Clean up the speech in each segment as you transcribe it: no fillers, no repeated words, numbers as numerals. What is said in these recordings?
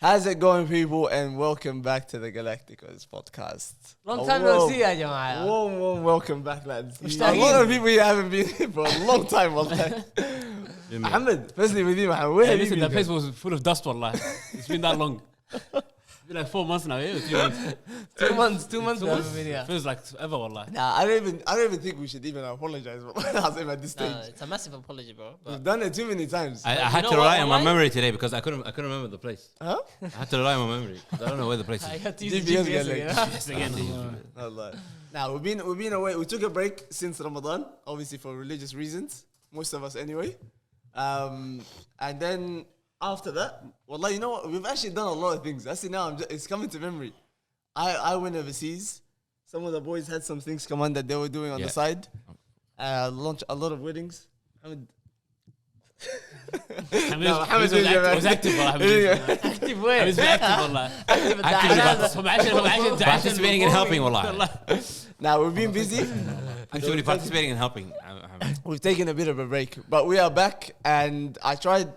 How's it going, people? And welcome back to the GalacticOz podcast. Long time no see, ya Jama'ah. Warm welcome back, lads. A lot of people here haven't been here for a long time, wallahi. Mohammed, firstly with you, Mohammed. Where have you been? The place was full of dust, wallah. It's been that long. It's been like 4 months now, yeah? 2 months. 2 months. 2 months. Feels like ever, wallah. Nah, I don't even think we should even apologize at this stage. It's a massive apology, bro. We've done it too many times. I had to rely on my memory today because I couldn't remember the place. Huh? I had to rely on my memory. I don't know where the place I is. had to use GPS again. Yes, again. Now we've been away. We took a break since Ramadan, obviously for religious reasons. Most of us anyway. And then after that, wallah, you know what? We've actually done a lot of things. Actually now it's coming to memory. I went overseas. Some of the boys had some things come on that they were doing on the side. Launched a lot of weddings. Hamid was active, wallah. Active way. Hamid's been active, wallah. Participating and helping, wallah. Now we've been busy. Actually participating and helping. We've taken a bit of a break, but we are back. And I tried,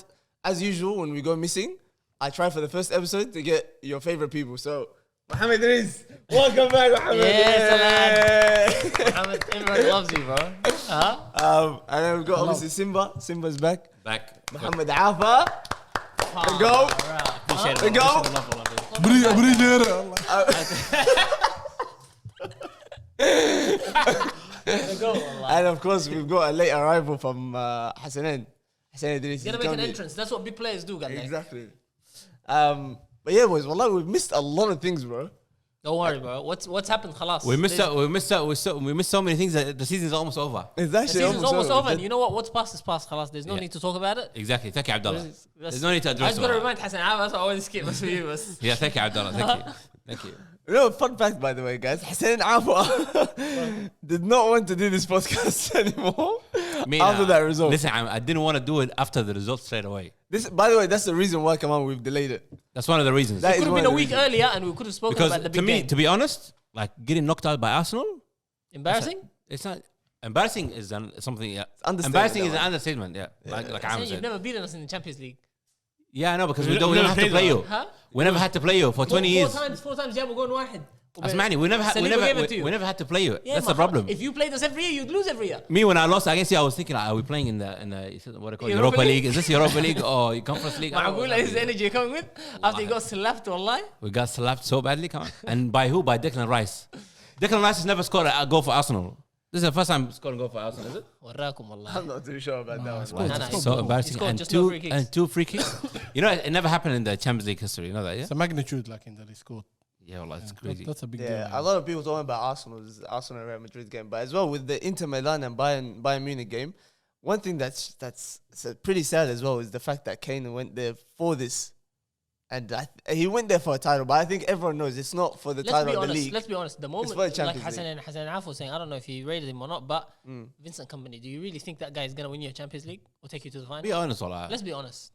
as usual, when we go missing, I try for the first episode to get your favorite people. So, Mohammed Riz, welcome back, Mohammed. Yes, Mohammed, everyone loves you, bro. And then we've got obviously Simba. Simba's back. Back. Mohammed Afa. And go. Appreciate it. And go. And of course, we've got a late arrival from Hassanin. Hassanin Idris. You gotta make an entrance. That's what big players do, guys. Exactly. But yeah, boys, wallah, we've missed a lot of things, bro. Don't worry, bro. What's happened? Khalas. We missed so many things that the season's almost over. It's The actually season's almost over. And you know what? What's past is past. Khalas. There's no need to talk about it. Exactly. Thank you, Abdullah. There's no need to I address just gotta it. remind Hassan. That's why I always skip. That's for you. Yeah, thank you, Abdullah. Thank you. Thank you. You know, fun fact, by the way, guys, Hassan Afa did not want to do this podcast anymore after that result. Listen, I didn't want to do it after the result straight away. This, by the way, that's the reason why, come on, we've delayed it. That's one of the reasons. That It could have been a week earlier, and we could have spoken Because about the to big me, game. to be honest, like getting knocked out by Arsenal, Embarrassing. it's not embarrassing. Is something. Yeah, understatement, embarrassing is that an one. understatement. Yeah, like Saying Ahmed you've said. never beaten us in the Champions League. Yeah, I know because we never have to play you. Huh? We never had to play you for 20 years. Four times. Yeah, we're going واحد. Asmani, we never had to play you. Yeah, That's the problem. If you played us every year, you'd lose every year. Me, when I lost against you, I was thinking, like, are we playing in the what do you call it? Europa League? Is this Europa League or Conference League? معقول his energy you're coming with after he got slapped, wallahi. We got slapped so badly, come on. And by who? By Declan Rice. Declan Rice has never scored a goal for Arsenal. This is the first time scoring a goal for Arsenal, is it? وراكم والله. I'm not too sure about that one. No, It's so embarrassing. scored And just no free kicks. two free kicks. You know, it never happened in the Champions League history. You know that, yeah? It's a magnitude like in that he scored. Yeah, well, it's crazy. That's a big deal. Yeah, a lot of people talking about Arsenal's Arsenal and Real Madrid game, but as well with the Inter Milan and Bayern Munich game, one thing that's pretty sad as well is the fact that Kane went there for this, and he went there for a title. But I think everyone knows it's not for the title of the league. Let's be honest. The moment, for the like Champions Hassan Af was saying, I don't know if he rated him or not, but Vincent Kompany, do you really think that guy is gonna win you a Champions League or take you to the final? Be honest, Wallah. Let's be honest.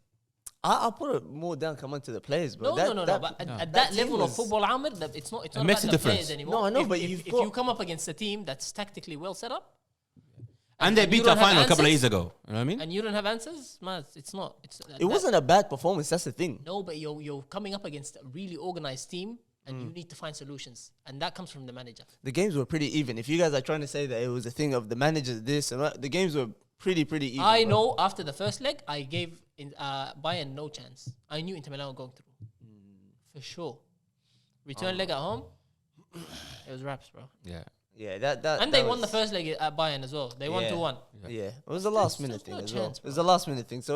I'll put it more down. Come on to the players, bro. No. But at that level of football, Ahmed, it's not about makes a the difference. players anymore. No, I know, but if you come up against a team that's tactically well set up, And they you beat don't our have final a couple of answers? years ago. You know what I mean? and you don't have answers, man, it's not. It wasn't a bad performance. That's the thing. No, but you're coming up against a really organized team, and you need to find solutions, and that comes from the manager. The games were pretty even. If you guys are trying to say that it was a thing of the managers, this and that, the games were pretty even. I bro. know after the first leg, I gave Bayern no chance. I knew Inter Milan were going through. For sure. Return leg at home, it was wraps, bro. Yeah. Yeah, that And they won the first leg at Bayern as well. They won 2-1. Yeah, it was a last minute thing no as well. chance, It was a last minute thing. So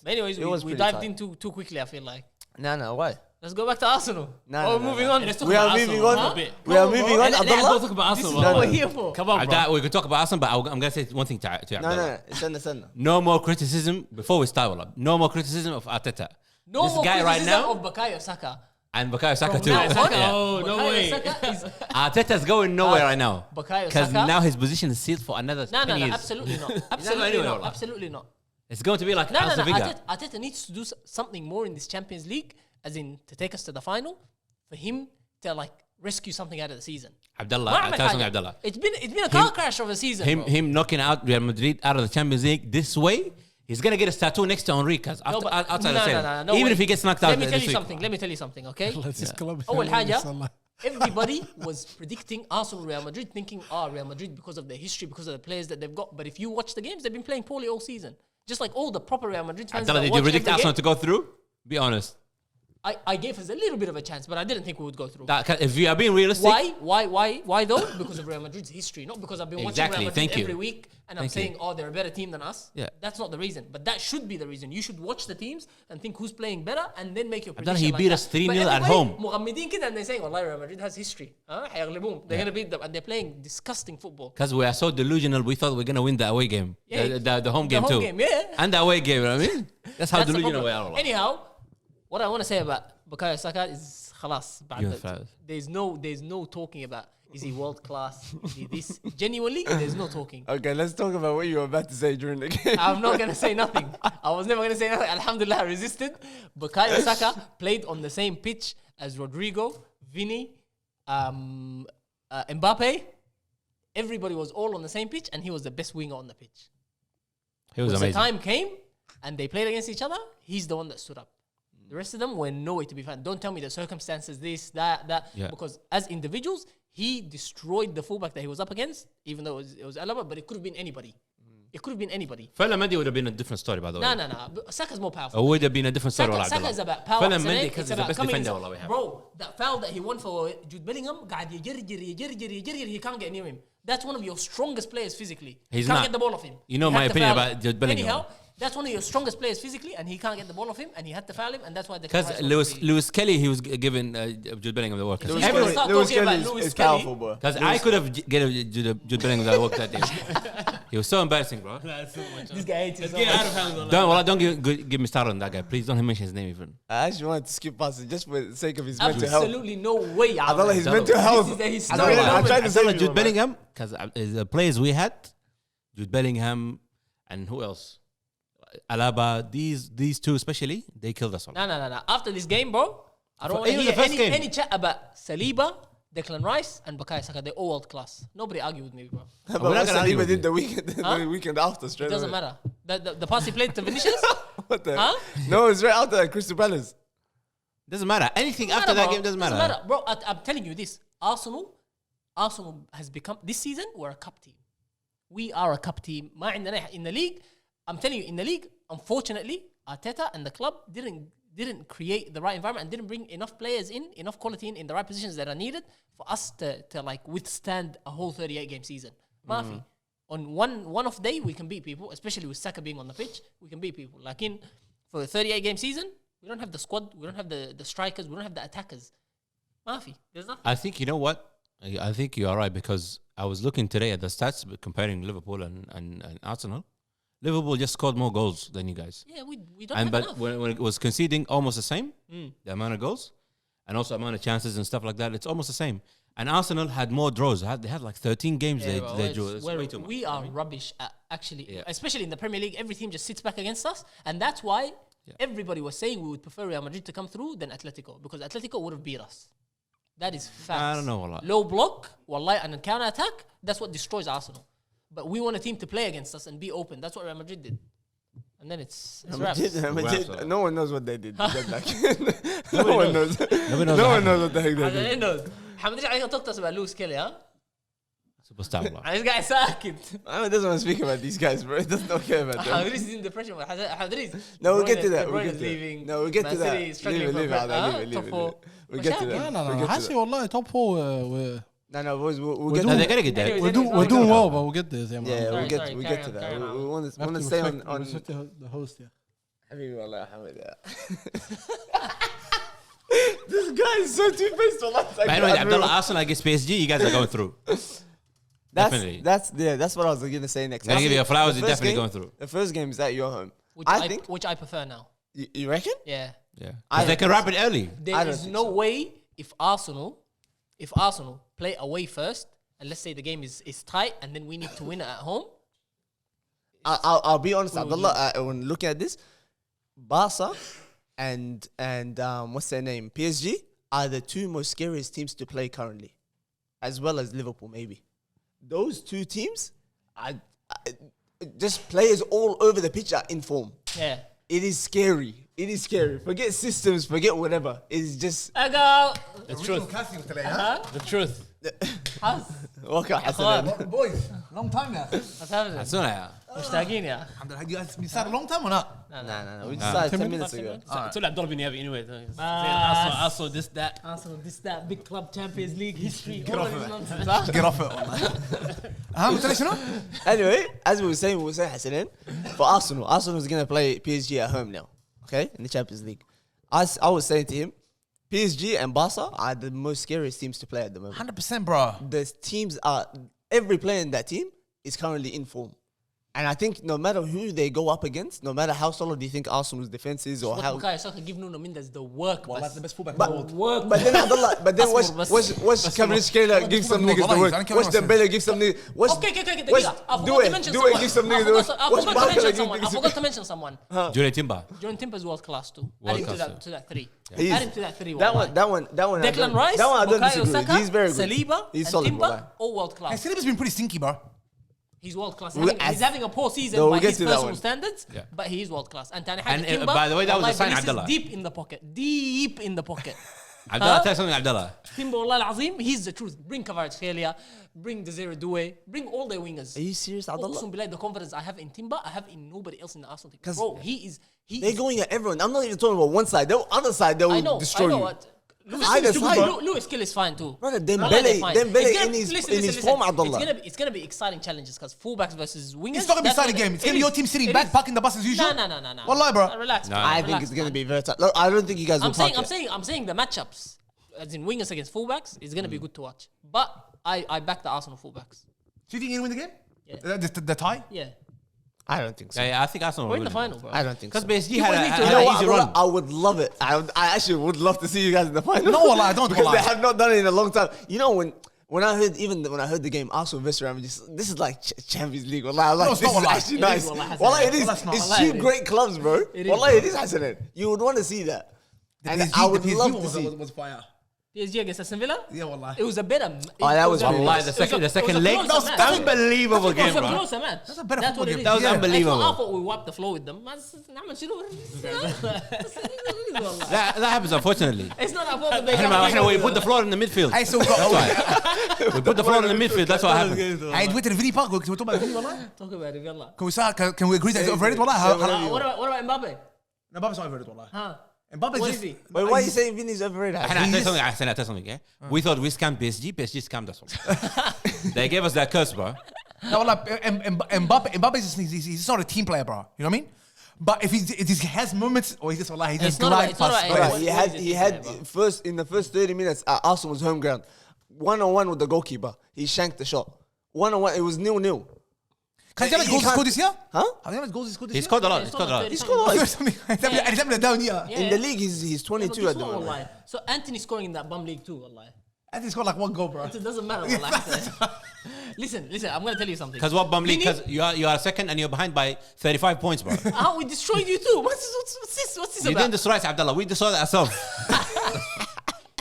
Anyways, it was we pretty dived tight. in too quickly, I feel like. No, why? Let's go back to Arsenal. No, Moving on. Let's talk We about are moving Arsenal on. a bit. We are No, moving bro. on. Let's Abdullah? talk about This is Arsenal. what we're here for. Come on, bro. We could talk about Arsenal, but I'm going to say one thing to Abdullah. No. It's under. No more criticism before we start. Wallah. No more criticism of Arteta. No This more guy right criticism now of Bukayo Saka. and Bukayo Saka From too. now on, Yeah. Oh, no Bukayo way. Saka is Arteta's going nowhere right now. Bukayo Because Saka. now his position is sealed for another 10 years. Absolutely not. going Absolutely anywhere, not. Wallah. Absolutely not. It's going to be like No. Aston Villa. Arteta needs to do something more in this Champions League, as in to take us to the final, for him to like rescue something out of the season. Abdullah, ما I عمل tell something, حاجة. Abdullah. It's been a car crash of a season. bro. Him knocking out Real Madrid out of the Champions League this way He's gonna get a tattoo next to Enriquez outside the stadium. no Even way. if he gets knocked out. Let me tell this you week. something. Let me tell you something. Okay. Let's just club. أول حاجة, everybody was predicting Arsenal, Real Madrid, thinking, Real Madrid because of their history, because of the players that they've got. But if you watch the games, they've been playing poorly all season. Just like all the proper Real Madrid fans. Abdullah, did you predict Arsenal to go through? Be honest. I gave us a little bit of a chance, but I didn't think we would go through. If you are being realistic. Why though? Because of Real Madrid's history, not because I've been watching Real Madrid every week and I'm saying, they're a better team than us. Yeah. That's not the reason, but that should be the reason. You should watch the teams and think who's playing better and then make your prediction. He beat us 3-0 at home. مغمضين كده and they're saying, والله Real Madrid has history. حيغلبوهم. They're gonna beat them and they're playing disgusting football. Because we are so delusional, we thought we were gonna win the away game, the home game too, yeah. and the away game. You know what I mean, that's how delusional we are. Anyhow, what I want to say about Bukayo Saka is خلاص. There's no talking about is he world class? Is he this? Genuinely, there's no talking. Okay, let's talk about what you were about to say during the game. I'm not gonna say nothing. I was never gonna say nothing. Alhamdulillah, I resisted. Bukayo Saka played on the same pitch as Rodrigo, Vini, Mbappe. Everybody was all on the same pitch, and he was the best winger on the pitch. He was amazing. The time came, and they played against each other. He's the one that stood up. The rest of them were nowhere to be found. Don't tell me the circumstances, this, that. Yeah. Because as individuals, he destroyed the fullback that he was up against, even though it was Alaba, but it could have been anybody. It could have been anybody. Mendy would have been a different story, by the way. No. Saka's more powerful. It would have been a different story. Saka is about power. Mendy, because he's the best defender we have. Bro, that foul that he won for Jude Bellingham, he can't get near him. That's one of your strongest players physically. He's can't not. get the ball off him. You know my opinion about Jude Bellingham. Anyhow, that's one of your strongest players physically, and he can't get the ball off him, and he had to foul him, and that's why. Because Lewis Kelly, he was giving Jude Bellingham the work. Lewis Kelly is powerful, bro. Because I could have given Jude Bellingham the work that day. He was so embarrassing, bro. This guy hates his Don't give me started on that guy. Please don't mention his name even. I actually wanted to skip past it just for the sake of his mental health. Absolutely no way. Abdullah, his mental health. I'm trying to say Jude Bellingham, because the players we had, Jude Bellingham, and who else? Alaba, these two especially, they killed us all. No. After this game, bro, I don't want to hear any chat about Saliba, Declan Rice, and Bukayo Saka. They're all world class. Nobody argue with me, bro. But we're not gonna argue with the weekend after straight. It doesn't matter. The pass he played to Vinicius. What the? No, it's right after that. Crystal Palace. Doesn't matter. Anything after that game doesn't matter. Bro, I'm telling you this. Arsenal has become, this season, we're a cup team. We are a cup team. In the league, I'm telling you, in the league, unfortunately, Arteta and the club didn't create the right environment and didn't bring enough players enough quality in the right positions that are needed for us to like withstand a whole 38-game season. Mafi. On one off day, we can beat people, especially with Saka being on the pitch, we can beat people. Like for a 38-game season, we don't have the squad, we don't have the strikers, we don't have the attackers. Mafi. There's nothing. I think, you know what? I think you are right, because I was looking today at the stats comparing Liverpool and Arsenal. Liverpool just scored more goals than you guys. Yeah, we don't have enough. When it was conceding almost the same, the amount of goals, and also amount of chances and stuff like that, it's almost the same. And Arsenal had more draws. They had like 13 games they drew. It's way too much. We are rubbish at actually, especially in the Premier League, every team just sits back against us. And that's why everybody was saying we would prefer Real Madrid to come through than Atletico, because Atletico would have beat us. That is facts. I don't know, wallah. Low block, wallahi, and a counter attack, that's what destroys Arsenal. But we want a team to play against us and be open. That's what Real Madrid did. And then it's wraps. No one knows what they did. No one knows. No one knows what the heck they did. Hamid, I talk to us about Lewis Kelly, huh? Superstar, bro. This guy ساكت. Ahmed doesn't want to speak about these guys, bro. He doesn't care about them. Hamid is in depression. No, we'll get to that. We'll get to that. Leave it. We'll get to that. No. حاسي والله top 4 No, boys, we'll get to They're that. gonna get there. we're doing well, but we'll get there. Yeah, we'll get to that. We want to stay on the host. Yeah. حبيبي والله يا حمد. This guy is so two-faced. But anyway, Abdullah, Arsenal against PSG, you guys are going through. Definitely. That's what I was going to say next. I'm going to give you a flowers. You're definitely going through. The first game is at your home. Which I prefer now. You reckon? Yeah. Because they can wrap it early. There is no way if Arsenal play away first, and let's say the game is tight, and then we need to win it at home. I'll be honest, Abdullah. When looking at this, Barca and what's their name, PSG are the two most scariest teams to play currently, as well as Liverpool. Maybe those two teams, just players all over the pitch are in form. Yeah. It is scary. It is scary. Forget systems. Forget whatever. It's just. I go. The truth. The truth. Okay, Hassan. Boys, long time now. What's happening? حسونا مشتاقين يا. You guys been started a long time or not? No. We just started 10 minutes ago. طلع ضرب نيابي anyway. Also this that. Arsenal, this that big club Champions League history. Get off it. Get off it. قلت لي شنو؟ Anyway, as we were saying Hassanin, for Arsenal is going to play PSG at home now. Okay? In the Champions League. As I was saying to him, PSG and Barca are the most scariest teams to play at the moment. 100%, bro. The teams are, every player in that team is currently in form. And I think no matter who they go up against, no matter how solid you think Arsenal's defense is or how... Bukayo Saka give Nuno Mendes the work. Well, that's the best fullback in the world. Work. But then Abdullah, watch Kvaratskhelia give some niggas the work. Watch Dembele give some niggas... Okay. I forgot to mention someone. Give some niggas the work. I forgot to mention someone. Julian Timber. Jordan Timber is world class too. World Add him class, to that three. He is. Add him to that three. That one. Declan Rice, That one I don't Bukayo disagree with. Saka, He's very good. Saliba, He's and solid, Timber, wallahi. all world Hey, class. Saliba's been pretty stinky, bro. He's world class. Well, He's having a poor season No, by we'll get his to that personal one. standards, Yeah. but he is world class. And Tani And, Timber, by the way, that was a wallahi, sign, Vinicius Abdullah. deep in the pocket. Deep in the pocket. Abdullah, tell something, Abdullah. Timber, والله العظيم, he's the truth. Bring Kvaratskhelia, bring Desire Doué, bring all their wingers. Are you serious, Abdullah? أقسم بالله, the confidence I have in Timber, I have in nobody else in the Arsenal team. 'Cause Bro, he They're is. going at everyone. I'm not even talking about one side. The other side, they I will know. destroy you. What. Either side. Lewis Kill is fine too. Brother, Wallahi, they're Dembele fine. in It's his listen. form, Abdullah. It's gonna be exciting challenges because fullbacks versus wingers. It's not going to be a that's exciting game. It's going to be your team sitting It back, is. parking the bus as usual. No. Wallahi, bro. Relax. No. man, I think relax, it's going to man. be very tough. Look, I don't think you guys will park it. I'm saying the matchups, as in wingers against fullbacks, is gonna be good to watch. But I back the Arsenal fullbacks. Do you think you're going to win the game? Yeah. The tie? Yeah, I don't think so. Yeah, I think Arsenal we're in will the win. final, bro. I don't think so. Because PSG You had need to- You know an what, easy Abdullah? run. I would love it. I actually would love to see you guys in the final. No, wallah, I don't, because wallah. they have not done it in a long time. You know when I heard the game Arsenal versus Real Madrid, this is like Champions League. Wallah, I was like, it's this not, is wallah. actually It is, nice. wallah, Hassan. Wallah, it is. Wallah, it's not. It's Wallah, two it is. great clubs, bro. It is, Wallah, wallah. it is Hassan. You would want to see that. And PSG I would the PSG love to was- see. was fire. PSG against Aston Villa. Yeah, wallah. It was a better. that was Wallahi, the second leg, That was unbelievable game, bro. closer match. That's a better That's what football it is. game. That was unbelievable. I thought we wiped the floor with them. نعمل شنو؟ That happens, unfortunately. It's not our fault that they got We put the floor in the midfield. Hey, so That's why. We put the floor in the midfield. That's what happened. hey, do we to the Vini Park? Can we talk about Vini, wallah? Talk about it, يلا. Can we agree that it's overrated, wallah? What about Mbappe? Mbappe's not overrated, wallah. Huh? Mbappe's What just... is he? Wait, why are you saying Vinny's overrated? I tell something, yeah? We thought we scammed PSG. PSG scammed us. They gave us that curse, bro. No, wallah, Mbappe is just, he's not a team player, bro. You know what I mean? But if he has moments, or he just, wallah, he just It's not about- glide it's not past. about- players. Brother, What is he it had today, bro? in the first 30 minutes at Arsenal's home ground, 1-on-1 with the goalkeeper. He shanked the shot. 1-on-1, it was 0-0. Can you tell me You goals he can't- scored this year? Huh? Have you know goals he scored this He year? scored a lot. Yeah, He scored a lot. it's He scored a lot. And he's having a down year. Yeah. In the league, he's 22 Yeah, at the but guess what, moment. wallahi? So Anthony's scoring in that bum league too, wallahi. And he scored like one goal, bro. It doesn't matter, wallahi. Listen, I'm gonna tell you something. Because what bum league? Vinny, Because you are second and you're behind by 35 points, bro. we destroyed you too. What's this? What's this You about? didn't destroy us, Abdullah. We destroyed ourselves.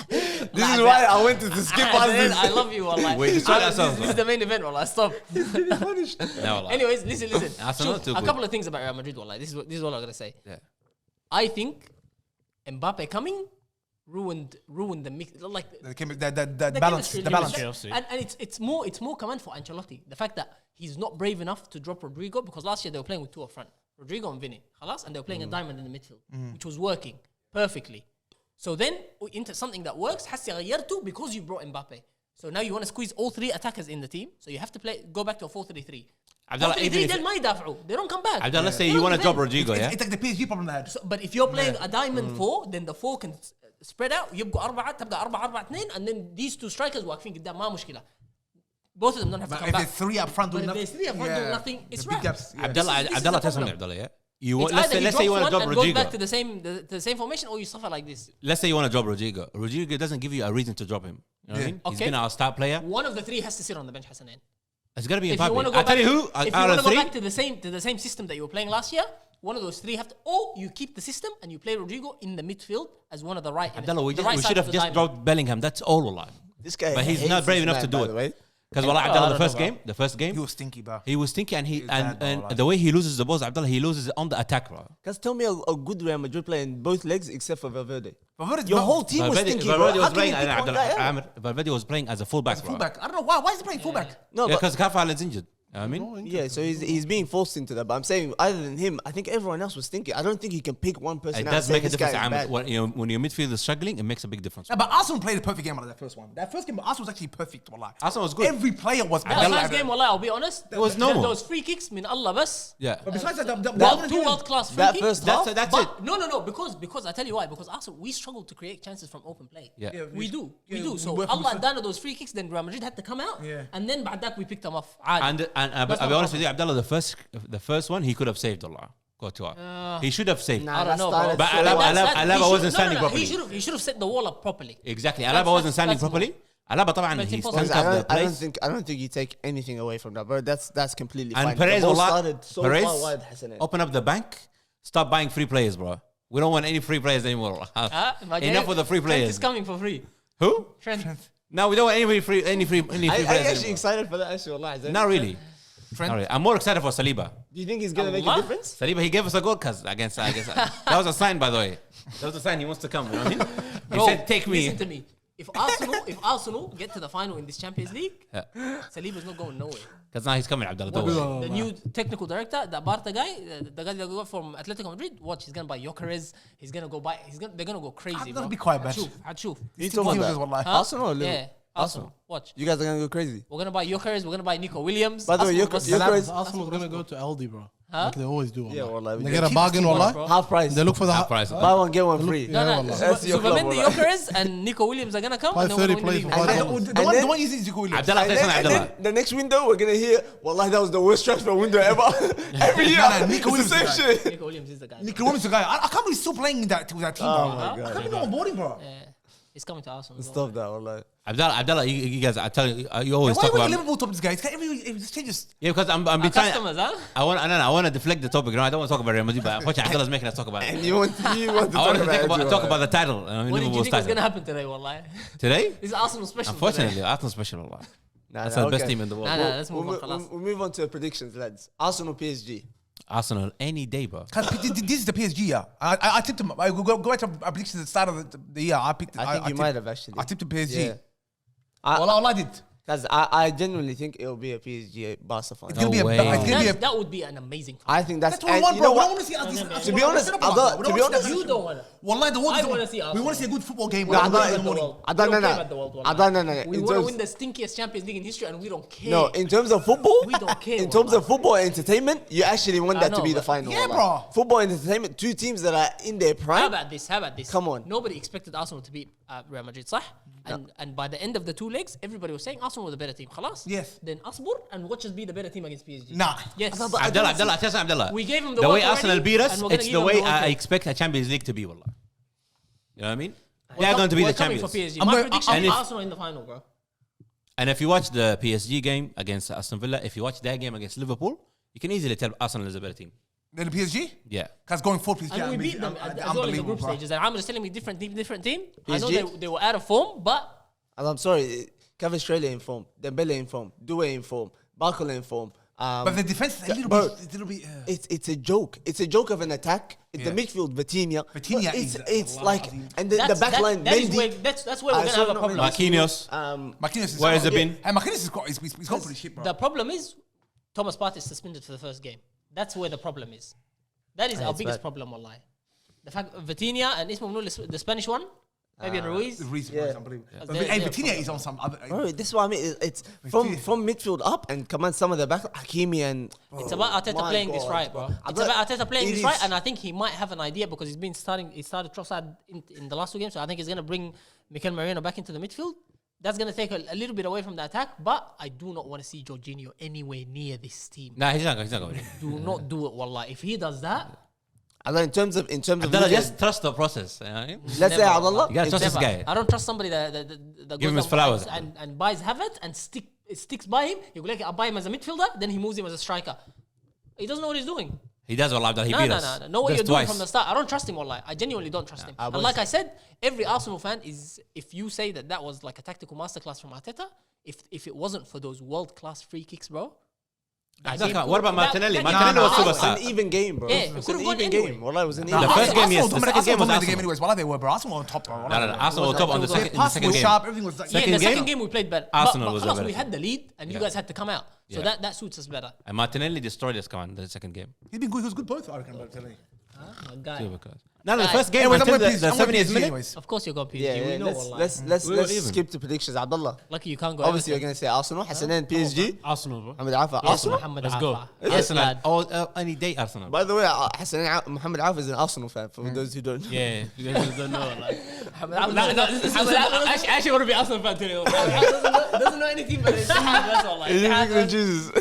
This is why I wanted to skip past I this. love you, wallahi. We destroyed ourselves, This is the main event, wallahi. Stop. No, Allah. Anyways, listen. Arsenal Shoot, too a good. couple of things about Real Madrid, wallahi. This is what I'm gonna say. Yeah. I think Mbappe coming ruined the mix. Like The balance. chemistry The levels. balance. Chelsea. And it's more command for Ancelotti. The fact that he's not brave enough to drop Rodrigo, because last year they were playing with two up front, Rodrigo and Vinny, خلاص, and they were playing a diamond in the midfield, which was working perfectly. So then into something that works, حسي غيرته because you brought Mbappe. So now you want to squeeze all three attackers in the team, so you have to go back to a 4-3-3. Abdullah, 4-3-3 even if- then ما يدافعوا. They don't come back. Abdullah, let's say They you don't want to drop defend. Rodrigo, yeah? It's like the PSG problem they had. But if you're playing a diamond 4, then the 4 can spread out. يبقوا 4 تبقى 4-4-2, and then these two strikers واقفين قدام ما مشكلة. Both of them don't have to But come if back. there's three up front But doing if there's three up front doing nothing, it's the big right. gaps. Yeah. Abdullah, This is Abdullah, the tell something, problem. Abdullah, yeah? You It's want, let's either say you want to one drop and goes Rodrigo. back to the same formation, or you suffer like this. Let's say you want to drop Rodrigo. Rodrigo doesn't give you a reason to drop him. You know what I mean? He's Okay. been our star player. One of the three has to sit on the bench, Hassanin. It's gonna be If you want to Mbappe. go I tell you who. if you Out want of to go three, back to the same system that you were playing last year, one of those three have to, or you keep the system and you play Rodrigo in the midfield as one of the right. Abdullah, we the right should side have of the just diamond. dropped Bellingham. That's all alive. This guy But he's hates not brave this enough man, to do by it. the way. Because Wallah, I Abdullah, don't know, the first game, He was stinky, bro. he was stinky, and bad, bro, and like- the way he loses the balls, Abdullah, he loses it on the attack, bro. Guys, tell me a good Real Madrid player in both legs except for Valverde. Valverde's Your not- whole team was stinky, bro. Valverde How was can you playing, pick one guy out? Amr, Valverde was playing as a fullback, bro. fullback. I don't know why. Why is he playing fullback? No, Yeah, but because Carvalho's injured. You know what I mean? yeah, so he's being forced into that. But I'm saying, other than him, I think everyone else was stinky. I don't think he can pick one person It out. does and say make a this guy difference, is Amr. bad. When your midfield is struggling, it makes a big difference. Yeah, but Arsenal played a perfect game out of that first one. That first game, Arsenal was actually perfect. Wallah. Arsenal was good. Every player was. That first game, wallah, I'll be honest. It was normal. Those free kicks, min Allah bas. Yeah. But besides that, Two world-class free That kicks. first half, That's But it. no, because I tell you why. Because Arsenal, we struggle to create chances from open play. Yeah. Yeah, we do. we So work Allah with- done those free kicks, then Real Madrid had to come out. Yeah. And then by that we picked them off. And I'll That's be not honest with problem. you, Abdullah, the first one he could have saved Allah. He should have saved. Nah, I don't know, that bro. started But so Alaba- well. Alaba wasn't standing properly. He should have set the wall up properly. Exactly. That's- Alaba wasn't standing that's properly. Alaba طبعا It's he impossible. stunk up the place. I don't think you take anything away from that, bro. That's completely And fine. Perez, the ball wallah, started so Perez, far wide, Hassanin. open up the bank. Stop buying free players, bro. We don't want any free players anymore. Enough with the free Trent players. is coming for free. Who? Trent. No, we don't want any free I players actually anymore. excited for that. Actually, wallah, Zain. Not really. Trent. Not really. I'm more excited for Saliba. Do you think he's gonna make a Allah? difference? Saliba, he gave us a goal against that was a sign, by the way. That was a sign he wants to come. You know what I mean? He Bro, said, "Take me." Listen to me. If Arsenal get to the final in this Champions League, Saliba's not going nowhere. Because now he's coming, Abdullah. Don't worry. The new technical director, the Barta guy, the guy that got from Atletico Madrid, watch, he's gonna buy Gyökeres. He's gonna go buy. They're gonna go crazy. Bro, bro. be quiet, man. Hatshuf. You talking about Wallahi. that? Arsenal or Liverpool? Yeah, Arsenal. Watch. You guys are gonna go crazy. We're gonna buy Gyökeres. We're gonna buy Nico Williams. By the way, Arsenal Gyökeres- versus- Arsenal's gonna go to Aldi, bro. Huh? Like they always do. Yeah, wallah. wallah. They get a bargain, bro. wallah. half price. They look for the Half price. Buy one get one free. Yeah, No, wallah. That's your club, Zubimendi, wallah. Gyökeres, and Nico Williams are gonna come. Buy and then we're 30 gonna win plays the for league. $5. The one using Zico Williams. Abdullah, And say then, something, and Abdullah. then the next window, we're gonna hear, wallah, that was the worst transfer window ever. Every year, Nah, Nico it's the Williams same is shit. Nico Williams is the guy. Nico Williams, the guy. I can't believe he's still playing with that team, bro. my God. I can't believe on boarding, bro. Yeah, he's coming to Arsenal. Stop that, wallah. Abdullah, you guys, I tell you, you always Why talk would about. Liverpool top this guy? It just changes. Yeah, because I'm Our been trying. customers, huh? I want to deflect the topic. You know, I don't want to talk about Real Madrid, but unfortunately, Abdullah's making us talk about And it. you want to I talk want to about talk about the title. What did you Liverpool's think was title. gonna happen today, wallahi? Today? This is Arsenal special. Unfortunately, Arsenal special. Allah. That's the best team in the world. Nah, let's move on. خلاص. We'll move on to predictions, lads. Arsenal PSG. Arsenal any day, bro. This is the PSG, yeah. I tipped him. I go back to my predictions at the start of the year. I picked. I think you tipped- might have actually. I tipped the PSG. Yeah. All I did. Because I genuinely think it'll be a PSG Barca final. It's gonna be No way. it's gonna be a. That would be an amazing. I think that's That's what we and want, you bro. know We don't what? want to see us. To be honest, to be honest, You don't want to. Wallahi, the world I is- wanna see We Arsenal. want to see a good football game. No, I We're don't- in the the morning. world. I don't We know care that. about the world, I don't know. We want to win the stinkiest Champions League in history, and we don't care. No, in terms of football, We don't care, in terms wallah. of football entertainment, you actually want I that to know, be the but- final. Yeah, wallah. bro. Football entertainment, two teams that are in their How prime. about this? How about this? Come on. Nobody expected Arsenal to beat Real Madrid, صح? And by the end of the two legs, everybody was saying Arsenal was the better team. خلاص? Yes. Then Asbur and watch us be the better team against PSG. Nah. Yes. But I don't Abdullah, tell us, Abdullah. We gave him the the way work Arsenal already, beat us. and we're gonna It's give the them way the work I already. expect a Champions League to be, wallah. You know what I mean? We're They're going to be we're the coming champions. for PSG. I'm My going- prediction and is if- Arsenal in the final, bro. And if you watch the PSG game against Aston Villa, if you watch their game against Liverpool, you can easily tell Arsenal is a better team. Then the PSG? Yeah. Because going forward, PSG. And we beat them as well in the group bro. stages. And I'm just telling me different team. I know PSG? they were out of form, but And I'm sorry, Kvaratskhelia in form, Dembele in form, Doué in form, Barcola in form. But the defense is a little bro, bit. It's a little bit. It's a joke. It's a joke of an attack. It's the Yeah. midfield, Vitinha. Vitinha But is- it's Allah like, Azim. and the back line, that is Mendy. where, that's where we're I gonna saw have a no problem. Mendy. Marquinhos. Marquinhos is Where has it been? And Marquinhos is he's gone for the shit, bro. The problem is Thomas Partey is suspended for the first game. That's where the problem is. That is our it's biggest bad. problem, wallahi. The fact Vitinha and Ismo Mnul, the Spanish one, Fabian Ruiz. The reason Yeah. is unbelievable. That's But their- hey, their Vitinha problem. is on some other. Bro, this is what I mean. It's from midfield up and come on some of the back, Hakimi and. It's about Arteta my playing this God, right, bro. It's But about Arteta playing it this right, is- and I think he might have an idea because he started Trossard in the last two games, so I think he's gonna bring Mikel Merino back into the midfield. That's gonna take a little bit away from the attack, but I do not want to see Jorginho anywhere near this team. Nah, he's not going. Do not do it, wallah. If he does that, Although in terms of Abdullah, who just trust the process. You know what I mean? let's say Never. Abdullah, You gotta trust this never. guy. I don't trust somebody that Give him goes his out flowers. and buys Havertz and sticks by him. You go like, I buy him as a midfielder, then he moves him as a striker. He doesn't know what he's doing. He does, wallah, Abdullah. He No, beat no, us. no. Know what Just you're doing twice. from the start. I don't trust him, wallahi. I genuinely don't trust him. And like I said, every Arsenal fan is, if you say that was like a tactical masterclass from Arteta, if it wasn't for those world class free kicks, bro. What about Martinelli? that- Martinelli was It was superstar. an even game, bro. Yeah, it it was could've an gone even anyway. game. Wallah, it was an Nah, even The game. first game, yes. The Arsenal second game was dominated the Arsenal. game anyways. Wallah, they were, bro. Arsenal were on top, bro. No, Arsenal were top on the second Passing was game. sharp. Everything was like. Yeah, Second the second game, game we played better. Arsenal but was a خلاص, better we team. had the lead, and you Yeah. guys had to come out. So Yeah. that suits us better. And Martinelli destroyed us, come on, the second game. He's been good. He was good both, I reckon, bro, telling you. My guy. No, the Guys. first game Anyways, I'm until going the PSG 70th minute. anyways. Of course, you're going PSG. Yeah, we know. wallah. let's We were even. skip to predictions. Abdullah. Lucky you can't go. Obviously, you're Everton. gonna say Arsenal. Hassanin, PSG. Arsenal, bro. Mohamed Alfa, Yes, Arsenal. Mohamed Let's go. Alfa. Yes, Arsenal, lad. any day Arsenal. By the way, Mohamed Alfa is an Arsenal fan. For those who don't know. Yeah, you guys don't know. Like, Mohamed Alfa- I actually want to be Arsenal fan today. doesn't know anything but it's that's all. Like, He's yeah, picking the chooses.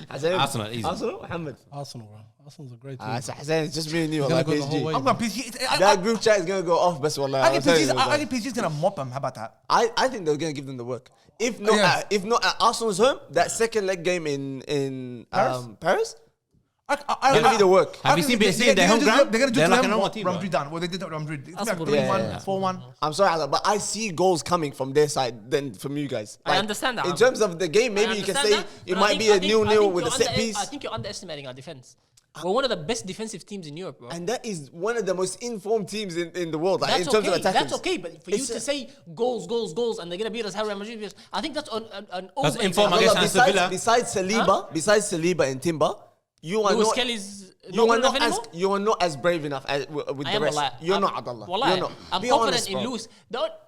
Hassanin, Arsenal, easy. Arsenal, Mohamed. Arsenal, bro. Arsenal's a great team. So Hassan, it's just me and you. Gonna Like go the whole PSG. way. I'm going PSG. That group chat is gonna go off. Best wallah. I think PG's gonna mop them. How about that? I think they're gonna give them the work. If not, Yeah. if not at Arsenal's home, that second leg game in Paris, gonna be the work. Have you seen PSG in their home ground? They're gonna do They're to like them a normal what team, Real bro. Madrid done. Well, they did to Real Madrid. It's like That's 3-1, yeah. 4-1. I'm sorry, Allah, but I see goals coming from their side than from you guys. I understand that, In Amr. terms of the game, maybe I you can understand say that, it but might I be think- a I think 0-0 with a you're set piece. I think you're underestimating our defense. We're one of the best defensive teams in Europe, bro. And that is one of the most informed teams in the world, like, That's in terms okay. of attacking. That's okay. But for you It's to a- say goals, and they're gonna beat us, how Real Madrid beat us, I think that's an That's over. inform Allah, against Aston Villa. besides Saliba and Timber, you are Lewis not. Kelly's You are not not good enough as anymore. you are not as brave enough as, with I the am rest. wallahi. You're I'm- not, Abdullah. wallahi, You're not. I'm Be confident honest, in bro. Lewis.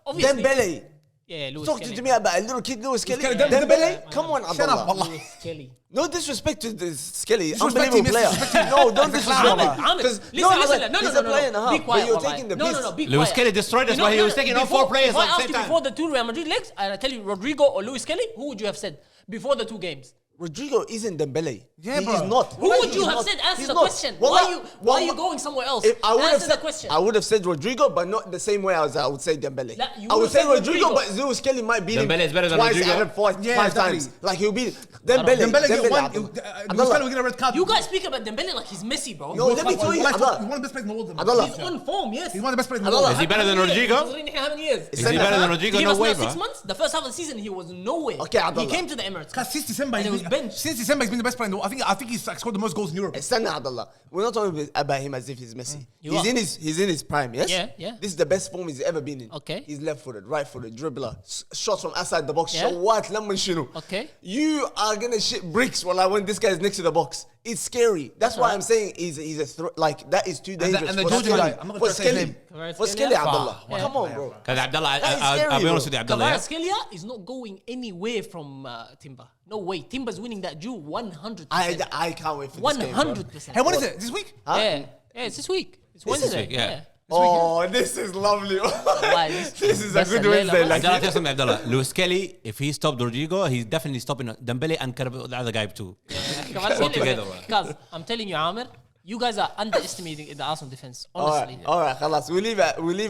Obviously, Dembele. yeah, Lewis Talk Kelly. to me about a little kid, Lewis Kelly. Kelly, Dembele. Come on, Shut up, Abdullah. wallah. Lewis Kelly. No disrespect to this Skelly, Disrespect unbelievable him, player. disrespect him. No, don't He's a disrespect clown, him. wallah. Ahmed, 'Cause- listen, like, no, he's a player and a half, Be but quiet, you're wallahi. taking the No, piss. be Lewis quiet. Kelly destroyed us You know, while he no, was no, taking all before- 4 players If I at the asked same you time. before the two Real Madrid legs, and I tell you Rodrigo or Lewis Kelly, who would you have said before the two games? Rodrigo isn't Dembele. Yeah, he bro. is not. Who would He you is have not. said? Answer He's the not. question. Wallah, Why are you going somewhere else? If I would have Answer the said, question. I would have said Rodrigo, but not the same way as I would say Dembele. That- you I would would've say said Rodrigo, Rodrigo. but Lewis Kelly might beat him Dembele is better than twice Rodrigo. and five Yeah, times. definitely. Like he'll beat Dembele. Dembele get one. Abdullah. Lewis Abdullah. Kelly will get a red card. You guys speak about Dembele like he's Messi, bro. No, let me tell you, He's Abdullah. one of the best players in the world. Abdullah. He's on form, yes. He's one of the best players in the Abdullah. world. Is he better than Rodrigo? How many years? Is he better than Rodrigo? He No was way, now 6 bro. months. The first half of the season, he was nowhere. Okay, He Abdullah. came to the Emirates. Since December, And he was benched. Since December, he's been the best player in the world. I think he's like, scored the most goals in Europe. Stand Abdullah. We're not talking about him as if he's Messi. You He's are. in his prime, yes? Yeah. This is the best form he's ever been in. Okay. He's left-footed, right-footed, dribbler, shots from outside the box, Yeah. shawat, lemon shinu. Okay. You are gonna shit bricks when this guy's next to the box. It's scary. That's why right. I'm saying he's a like that is too dangerous. and the for Georgia Skelly. guy, I'm not For gonna say his Skelly. name. For Skelly, Abdullah. Yeah. Come on, bro. Because Abdullah, That is scary, I'll be bro. honest with you, Abdullah. Yeah? Kvaratskhelia is not going anywhere from Timber. No way. Timber's winning that duel 100%. I can't wait for this game, bro. 100%. Hey, when is it? This week? Huh? Yeah, it's this week. It's this Wednesday. week, yeah. Oh, this is lovely. Wallahi, This is a that's good a Wednesday. Layla, Like, Abdullah, tell something, Abdullah. Lewis Kelly, if he stopped Rodrigo, he's definitely stopping Dembele and the other guy too. together, man. Because I'm telling you, Amir, you guys are underestimating the Arsenal defense. Honestly. all right, khalas. We leave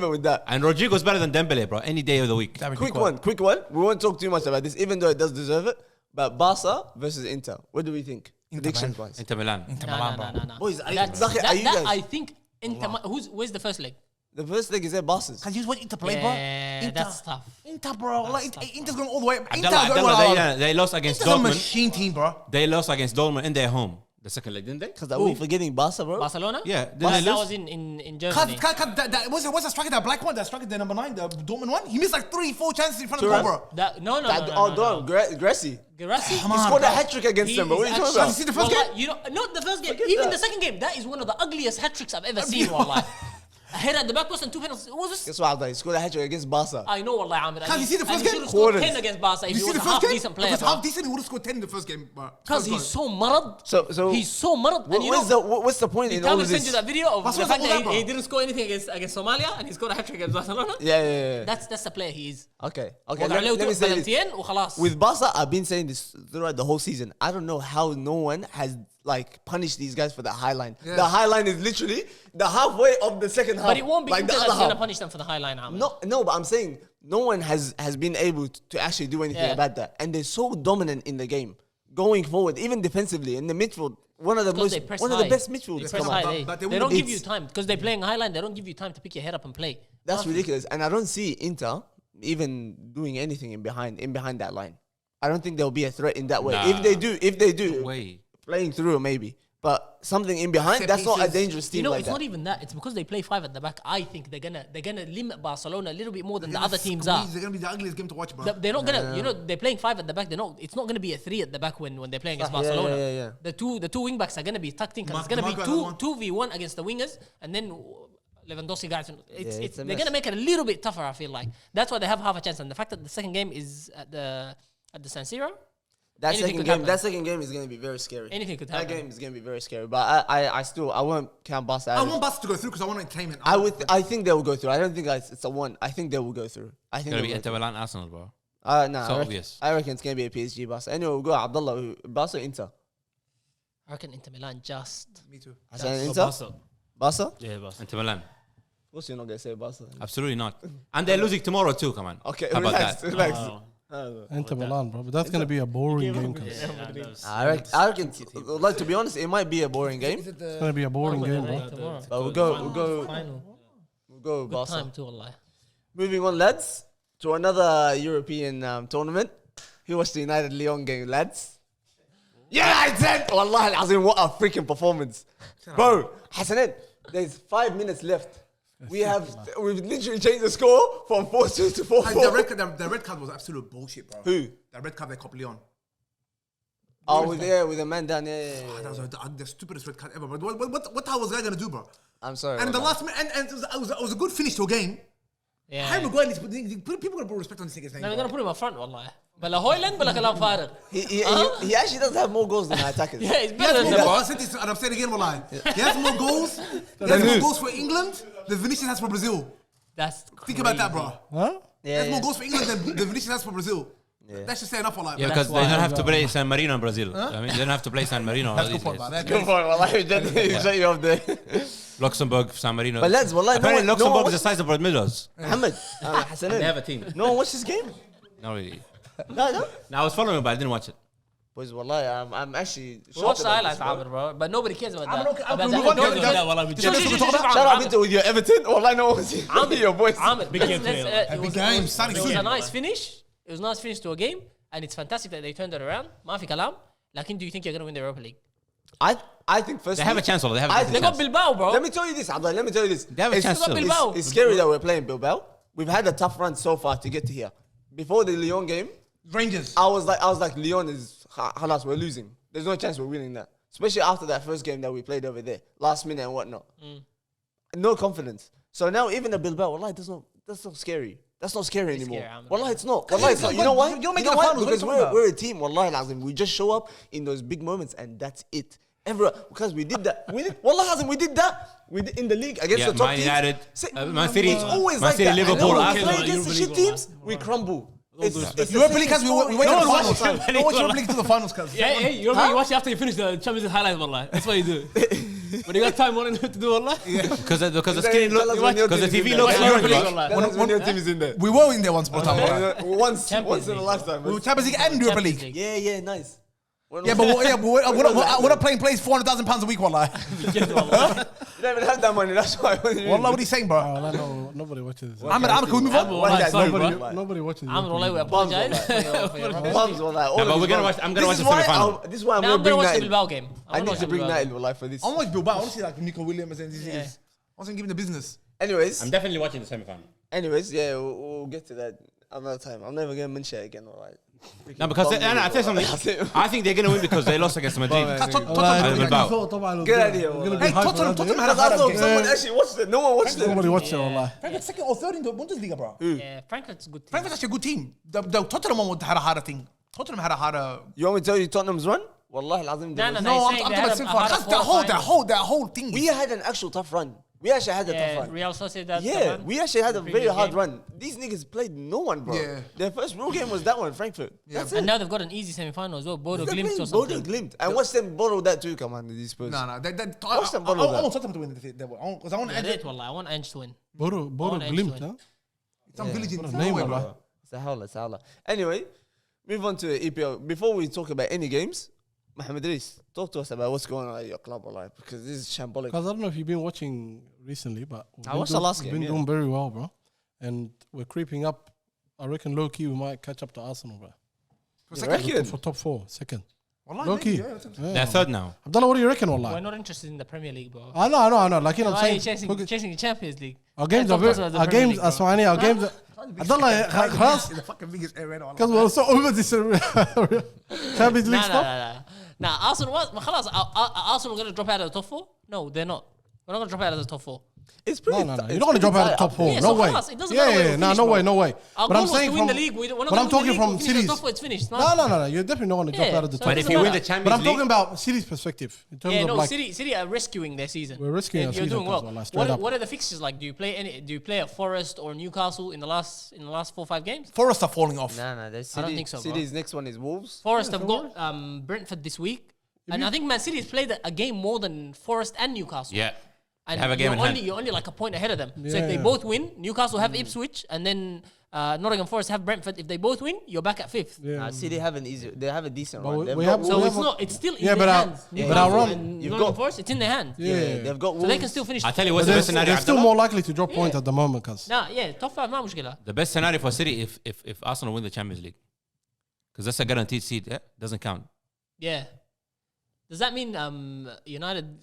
it with that. And Rodrigo's better than Dembele, bro. Any day of the week. Quick one. We won't talk too much about this, even though it does deserve it. But Barca versus Inter. What do we think? Predictions wise. Inter Milan. No. Boys, are you That guys? I think Inter. Where's the first leg? The first leg is their Barca's. Can you just want Inter play, Yeah, bro? that's tough. Inter, bro. Like, tough, Inter's going all the way. Abdullah, they lost against Inter's a Dortmund. machine team, bro. They lost against Dortmund in their home. The second leg, didn't they? Because are we forgetting Barca, bro? Barcelona? Yeah, did That they lose? was in Germany. What's that striker, that black one? That striker, the number 9, the Dortmund one? He missed like 3-4 chances in front of the goal, bro. No. Don't. Gressy. Gerassi. Come He on, scored a bro. hat trick against them, bro. What are you talking Have about? you seen the first Wallah, game? You know, not the first game. Forget Even that. the second game. That is one of the ugliest hat tricks I've ever seen. Wallah. A head at the back post and 2 penalties. What was this? Guess what, Abdullah? He scored a hat trick against Barca. I know, Wallah, Amir. Can't you see the first He game? should have scored Quarters. 10 against Barca if You he see was the a first half game? decent If player. it was bro. half decent, he would have scored 10 in the first game, bro. Because he's so marad. So He's so marad. And you know, what's the point in Tell all me of send you this? that video of What's the wrong fact with that that, bro? he didn't score anything against Somalia and he scored a hat trick against Barcelona. Yeah. That's the player he is. Okay. وضع Let له me say this. بلنتين وخلاص. With Barca, I've been saying this throughout the whole season. I don't know how no one has like punished these guys for the high line. Yeah. The high line is literally the halfway of the second half. But it won't be like Inter the that's other going to half. punish them for the high line, Amir. No, but I'm saying no one has been able to actually do anything Yeah. about that, and they're so dominant in the game, going forward, even defensively in the midfield. One of the Because they press one of the high. best They midfields. press Come high. on. They, But they they don't wouldn't- give you time because they're playing high line. They don't give you time to pick your head up and play. That's ridiculous, and I don't see Inter even doing anything in behind that line. I don't think they'll be a threat in that way. Nah. If they do, Way. playing through maybe. But something in behind, Set that's not a pieces. dangerous team You know, like it's that. not even that. It's because they play 5 at the back. I think they're gonna limit Barcelona a little bit more than the other teams are. They're gonna be the ugliest game to watch, bro. They're not gonna, you know, they're playing 5 at the back. It's not gonna be a 3 at the back when they're playing against Barcelona. yeah. The two wing backs are gonna be tucked in because it's gonna be Marco 2v1 against the wingers, and then Lewandowski guys. it's a They're mess. gonna make it a little bit tougher. I feel like that's why they have half a chance. And the fact that the second game is at the San Siro, That anything second could game, happen. that second game is going to be very scary. Anything could That happen. game is going to be very scary. But I won't count Barca. I want Barca to go through because I want entertainment. I think they will go through. I don't think it's a one. I think they will go through. I think It's gonna be they'll Inter go Milan Arsenal, bro. through. Nah, So I reckon, obvious. I reckon it's going to be a PSG Barca. Anyway, we'll go Abdullah. Barca Inter. I reckon Inter Milan just. Me too. Hassan So Inter. Barca. Barca? Yeah, Barca. Inter Milan. Of course you're not going to say Barca. Absolutely not. And they're losing tomorrow too. Come on. Okay, How about relax. that? Relax. Oh. Inter Milan, bro. But that's gonna be a boring game. Cause I reckon, like, to be honest, it might be a boring game. Is it it's gonna be a boring game, bro. Tomorrow. But we'll go Final. Good Good time too, Allah. Moving on, lads, to another European tournament. Who watched the United Lyon game, lads? United! Wallahi al-Azim, what a freaking performance. Bro, Hassanin, there's 5 minutes left. We've literally changed the score from 4-2 to 4-4. The red card was absolute bullshit, bro. Who? The red card they cop Leon. Oh, with the man down. Yeah. That was the stupidest red card ever. But what the hell was the guy gonna do, bro? I'm sorry. And the wallah. last minute, and it was a good finish to a game. Yeah. Harry Maguire needs people gonna put respect on this nigga's name. No, we're bro. gonna put him up front, والله. بلا هويلاند بلا كلام فارغ. He actually does have more goals than our attackers. Yeah, he's He better has than more them. goals. And I'm saying again, wallahi. He has more goals. He has more goals for England than Vinicius has for Brazil. That's Think about that, bro. Huh? He has more goals for England than Vinicius has for Brazil. That should say enough, wallahi. Yeah, man. because they why- don't have to play San Marino in Brazil. I mean, they don't have to play San Marino. That's a these good point, days. man. Good point, wallahi. Shut you off there. Luxembourg, San Marino. But lads, wallahi, apparently no Luxembourg one is the size of Barbados. Muhammad, They Hassanin. have a team. No one watched this game? Not really. No. No, I was following, but I didn't watch it. Boys, wallahi, I'm actually We watch shocked the about highlights, this, bro. Amr, bro. But nobody cares about Amr, that. okay, About Amr, that. we want Nobody to- cares. that, wallah, we Shut just- up, Shut shut up, up, Shout out Amr. Binta with your Everton. Wallahi, no one's your boys. Amr, Big game let's- today, it Big was- game, it starting was a soon. nice finish. It was a nice finish to a game, and it's fantastic that they turned it around. ما في كلام. لكن do you think you're gonna win the Europa League? I think first They have a chance, although they have a They got chance. Bilbao, bro. Let me tell you this, Abdullah. Let me tell you this. They have a chance got still. Bilbao. It's scary that we're playing Bilbao. We've had a tough run so far to get to here. Before the Lyon game, Rangers. I was like, Lyon is halas. We're losing. There's no chance we're winning that. Especially after that first game that we played over there, last minute and whatnot. No confidence. So now even the Bilbao, wallahi, that's not scary. That's not scary anymore. scary, Ahmed. Wallahi, it's not. Wallahi, it's not. You know why? You're making You know the why? finals. What are you Because talking about? we're a team. Wallahi, lazim. We just show up in those big moments and that's it. Because we did that. Wallahi, lazim, we did that. We did in the league against Yeah, the top Man teams. United, Say- Man City, It's always Man like City, that. Liverpool, And when we Arsenal. play against the shit teams, we crumble. It's the Europa same League has we story. went to No the one finals. watches it. No watch Europa League to the finals, cuz. Yeah, hey, you watch it after you finish the Champions League highlights, wallah. That's what you do. When you got time wanting to do, wallah. Because the Then screen tell us look, when your because the team is TV in looks there. Europe League, League. wallah. Tell us when your team is in there. We were in there once upon a time. wallahi. Once in a lifetime. We were Champions League and Europa Champions League. League. Yeah, nice. Yeah, but we're not playing plays £400,000 a week, wallahi. You don't even have that money. That's why. Wallah, what are you saying, bro? I know nobody watches this. Ahmed, can we move on? Wallah, sorry, bro. Nobody watches this. Amr, wallah, we apologize. for your rubbish. Bums, wallah. All No, of but these we're gonna bums. watch. I'm gonna watch the This is why semi-final. This is why I'm Now gonna I'm bring gonna watch the Nail. Bilbao game. I need to bring Bilbao. Nail wallah for this. I want Bilbao. I want to see like Nico Williams and these Yeah. niggas. I want to give him the business. Anyways, I'm definitely watching the semi-final. yeah, we'll get to that another time. I'm never gonna mention it again, alright. No, because I tell you something. I think they're gonna win because they lost against Madrid. Bilbao. Get out of here, wallah. Hey, Tottenham had a Because I hard thought game. someone actually watched it. No one watched it. Nobody watches it, wallah. Frankfurt second or third in the Bundesliga, bro. Yeah, Frankfurt's a good team. Frankfurt's actually a good team. The Tottenham one had a harder thing. Tottenham had a harder. You want me to tell you Tottenham's run? Wallahi, lazim. No, no, No, I'm saying talking they about had Silva. a harder That whole thing. We had an actual tough run. We actually had a tough Yeah, run. Real Sociedad. Yeah, we actually had a very previous hard game. run. These niggas played no one, bro. Yeah. Their first real game was that one, Frankfurt. That's it. And now they've got an easy semi-final as well. Bodo They're Glimt or playing something. Bodo Glimt. And watch them borrow that too, come on, these Spurs. No. I Watch them follow that. want Tottenham to win because I want Yeah, to right, wallah. I want Ange to win. Bodo On edge Glimt, to huh? some village in What a Norway, name, bro. wallah. Sahala. Anyway, move on to EPL. Before we talk about any games, Mohamed Reis, talk to us about what's going on at your club, alive, because this is shambolic. Because I don't know if you've been watching recently, but I watched the last we've game, been yeah. doing very well, bro. And we're creeping up. I reckon low key we might catch up to Arsenal, bro. For top 4, second. Wallahi, Low maybe, key. yeah. They're third now. Abdullah, what do you reckon, We're wallah? not interested in the Premier League, bro. I know. Like, you know what Why are I'm you saying? chasing the Champions League? Our games Talk are to us very, about the our Premier games, League, bro. Asmani, our games. Abdullah, خلاص, The fucking biggest area. because we're so over this Champions League stuff. Nah, Arsenal, what? خلاص, Arsenal going to drop out of the top 4? No, they're not. We're not going to drop out of the top 4. It's pretty. No. You're not going to drop out of the top 4. Yeah, No so way. خلاص, it doesn't matter where we finish, No bro. way. Our But goal I'm was saying to win from, the league. We're not but gonna I'm win the talking league, from we'll finish the cities. top 4, it's finished, man. No. You're definitely not going to drop Yeah, out of the so top. But if doesn't you win matter. the Champions But I'm League, talking about city's perspective in terms Yeah, of no, like. City are rescuing their season. We're rescuing our You're season, doing well. cuz, wallah, straight up. What are the fixtures like? Do you play at Forest or Newcastle in the last 4-5 games? Forest are falling off. Nah. That's I don't City. think so, bro. City's next one is Wolves. Forest have got Brentford this week, and I think Man City has played a game more than Forest and Newcastle. yeah. And have a game in hand. you're only like a point ahead of them. So if they Yeah. both win, Newcastle have Ipswich, and then Nottingham Forest have Brentford. If they both win, you're back at 5th. Yeah. City have an easy. They have a decent But run. we They've have- got So we it's have- not. It's still in Yeah, their but hands. but Newcastle our run- and you've Nottingham got- Forest, it's in their hands. Yeah, they've got. So they can still finish. I tell you But what's the best they're scenario. still Abdullah? more likely to drop points at the moment, cuz. Nah, yeah, top 5, ما مشكلة. The best scenario for City if Arsenal win the Champions League, because that's a guaranteed seat. Yeah, doesn't count. Yeah. Does that mean United?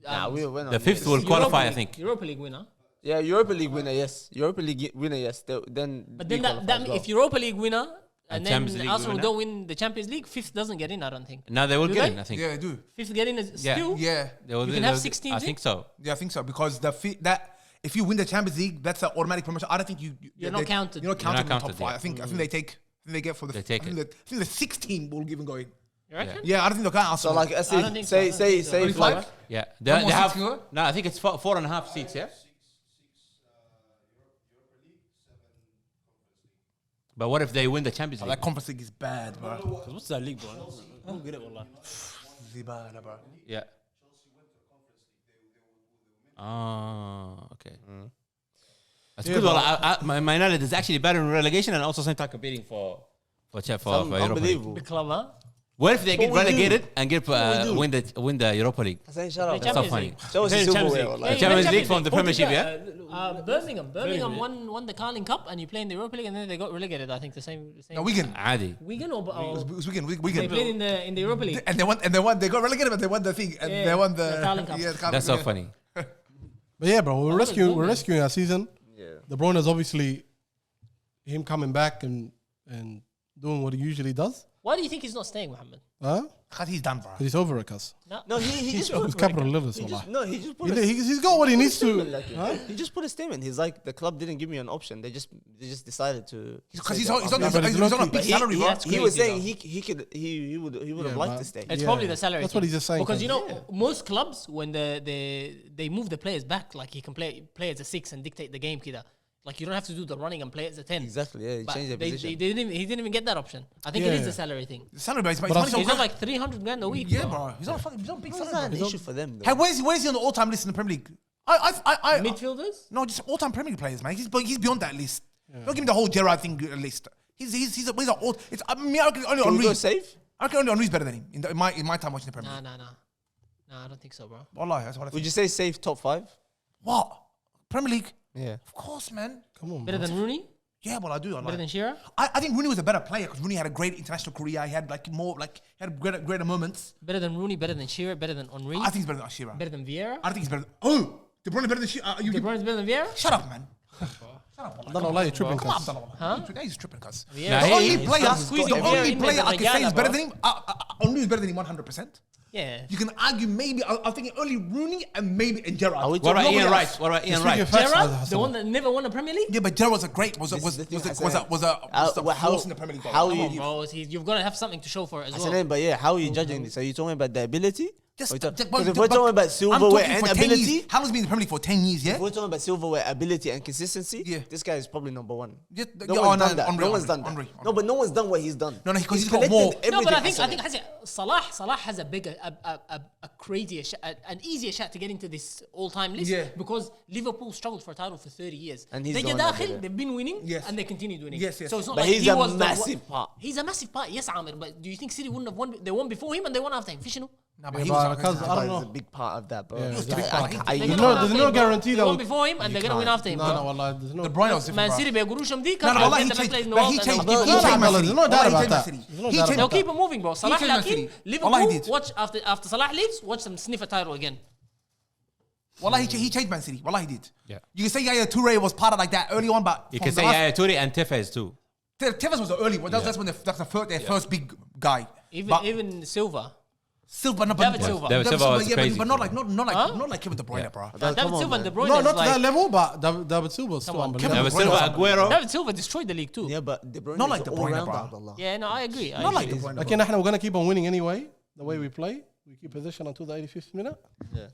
Nah, we're not. The fifth will Europa qualify, I League- think. Europa League winner. Yeah, Europa League winner. Yes, Europa League winner. Yes. Then. But we then qualify that as well. if Europa League winner and then Champions League Arsenal winner? don't win the Champions League, 5th doesn't get in. I don't think. Now they will Do get they? in. I think. Yeah, they do. 5th get in is Yeah. still. Yeah. They will, You can have 6 teams I in? think so. Yeah, I think so because that if you win the Champions League, that's an automatic promotion. I don't think You're not counted. You're not counted in the top counted, 5. yeah. I think they get for the. They take I think the 6th team will even go in. You reckon? Yeah, I don't think they'll count So Arsenal. like, I don't think so. I don't say think so. if like. Yeah, One they more have. seat to go? No, I think it's 4.5 seats. Yeah. But what if they win the Champions Oh, League? that Conference League is bad, bro. What's that league, bro? I don't get it, wallah. Zibana, bro. Yeah. Oh, okay. That's good. Well, my United is actually better in relegation and also same time competing for Europa League. Unbelievable. Big club, huh? What if they get What we do? relegated and get win the Europa League? Hassan, shut up. The That's so Champions funny. League. Show us the Hey, Champions silverware. League. wallah. Hey, Champions Champions League from the League. Premiership, yeah. Birmingham won the Carling Cup and you play in the Europa League and then they got relegated. I think the same. No, Wigan. Adi. Wigan or It was Wigan. they Wigan. played in the Europa League. And they won. They got relegated, but they won the thing. And Yeah, they won the the Carling Cup. Yeah, the Carling That's so Cup, funny. But yeah, bro, we're rescuing our season. Yeah. De Bruyne is obviously him coming back and doing what he usually does. Why do you think he's not staying, Mohammed? Huh? God, he's done, bro. 'Cause he's over it, cuz. No, he just put. He's capital letters, He wallah. just, no, he just put. He's got what he needs to. He just put a statement. He's like, the club didn't give me an option. They just decided to. Because say he's that. on Yeah, but it's he's on a lucky. big But salary, bro. that's he was crazy, saying he would have Yeah, liked but- to stay. It's Yeah. probably the salary. That's what thing. he's just saying, Because cuz. you know most clubs when they move the players back, like he can play as a 6 and dictate the game, kida. Like you don't have to do the running and play as a 10. Exactly. Yeah, he But changed the position. he didn't even get that option. I think it is Yeah. the salary thing. The salary base, but But he's I He's money on like 300 grand a week. Yeah, bro. He's on a big How's that salary. an issue for them? Though? Hey, where's he on the all-time list in the Premier League? Midfielders? No, just all-time Premier League players, man. He's beyond that list. Don't give me the whole Gerrard thing list. He's an all. It's I reckon only Can we go Henry. safe? I reckon only Henry's better than him in my time watching the Premier League. Nah, I don't think so, bro. Wallahi, that's what I Would think. you say safe top 5? What? Premier League? Yeah. Of course, man. Come on, Better bro. than Rooney? Yeah, well, I do. Better than Shearer? I think Rooney was a better player because Rooney had a great international career. He had had greater moments. Better than Rooney, better than Shearer, better than Henry, I think he's better than Shearer. better than Vieira? I think he's better. Oh, De Bruyne better than Shearer. De Bruyne's better than Vieira? Shut up, man. No, no, like you're tripping, Come on, cuz. Abdullah. Huh? He's tripping, cuz. Vieira. Nah, The he- only he's player, got squeezed the in there only in player there I can say is Regala, better bro. than him. Henry is better than him 100%. Yeah. You can argue maybe. I'm thinking only Rooney and maybe Gerrard. Are we What about talking Ian about- Wright? What about Ian Speaking Wright? of facts, Gerrard, Hassan. the one that never won a Premier League? Yeah, but Gerrard was a great was a This is the thing, force Hassan. in the Premier League. How Come you- on, bro. You've got to have something to show for it as I well. said, but yeah, how are you judging this? Are you talking about the ability? Just Because if but- we're talking about I'm silverware talking and for 10 ability, years. How long's been in the Premier League for 10 years? Yeah. if we're talking about silverware ability and consistency, Yeah. this guy is probably number 1. Just- No yeah, one's no, done that. Henry, No one's Henry, done that. Henry, No, but no one's done what he's done. No, because he's got collected more. No, but I everything, think Hassan. Salah has a bigger, a crazier, an easier shot to get into this all-time list. Yeah. Because Liverpool struggled for a title for 30 years. And he's they the get one that dakhil, did it. they've been winning, Yes. and they continued winning. Yes, yes. So it's not But like he's he a was massive part. He's a massive part. Yes, Amir. But do you think City wouldn't have won? They won before him, and they won after him. Fishino. Nah, but Yeah, he but was because I don't He's a know. big part of that, bro. Yeah, He was it's a big part. They're There's gonna no- win there's after no him, bro. guarantee They that won we- before him, and they're gonna win after him, No, no, bro. wallah, there's no. De Bruyne was different, Man bro. City بيقولوشهم دي No, no, والله he the best changed. players in the But world he and changed. they'll He keep changed Man There's City. no doubt Wallah, he about changed Man that. City. There's no He doubt changed. They'll keep it moving, bro. Salah changed Man لكن City. Liverpool, والله he did. watch after Salah leaves, watch them sniff a title again. Wallah, he changed Man City. Wallah, he did. Yeah. You can say Yaya Toure was part of like that early on, but You from can the say last- Yaya Toure and Tevez too. Tevez was the early one. That's when their first big guy. But Even Silva. Silva, no, David Silva. David Silva was yeah, crazy. but not like Kevin De Bruyne, bro. David Silva and De Bruyne No, is not to like that level, but David Silva is still on, unbelievable. David De Bruyne Silva, was Aguero. David Silva destroyed the league too. Yeah, but De Bruyne Not is like De Bruyne, all-rounder, bro. Abdullah. Yeah, no, I agree. Not like De He's- Bruyne. Like, we're gonna keep on winning anyway. The way we play, we keep possession until the 85th minute. Yeah.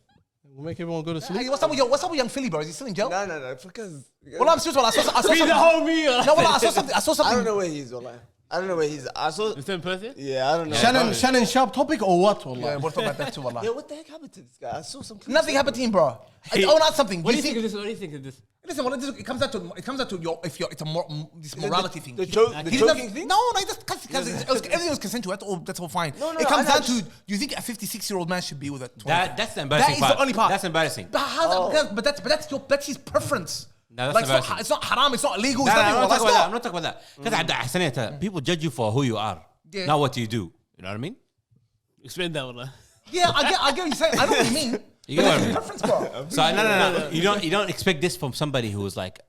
We make everyone go to sleep. Hey, what's up with young Philly, bro? Is he still in jail? No, because Well, I'm serious. Well, I saw Be something. the homie. No, well, I saw something. I don't know where he is, wallah. I don't know where he's. I saw. The same person. Yeah, I don't know. Shannon Sharp topic or what? Yeah, Wallah? we'll talk about that too, wallah. Yeah, what the heck happened to this guy? I saw some. clips. Nothing happened to him, bro. Oh, not something. What do you think of this? What do you think of this? Listen, well, it comes down to your it's this morality thing. The He choking doesn't- thing. No, just because everything was consensual. That's all fine. No, it comes I down to just- do you think a 56-year-old man should be with a 20? That's the embarrassing That is part. the only part. That's embarrassing. But how's that? But that's his preference. No, that's Like embarrassing. it's not haram. It's not illegal. No, It's no, nothing. I'm not Well, talking about that. I'm that's not talking about that. Because people judge you for who you are, Yeah. not what you do. You know what I mean? Explain that, wallah. Yeah, I get what you're saying. I know what you mean. You get what I But mean? that's his preference, bro. So no. You don't expect this from somebody who is like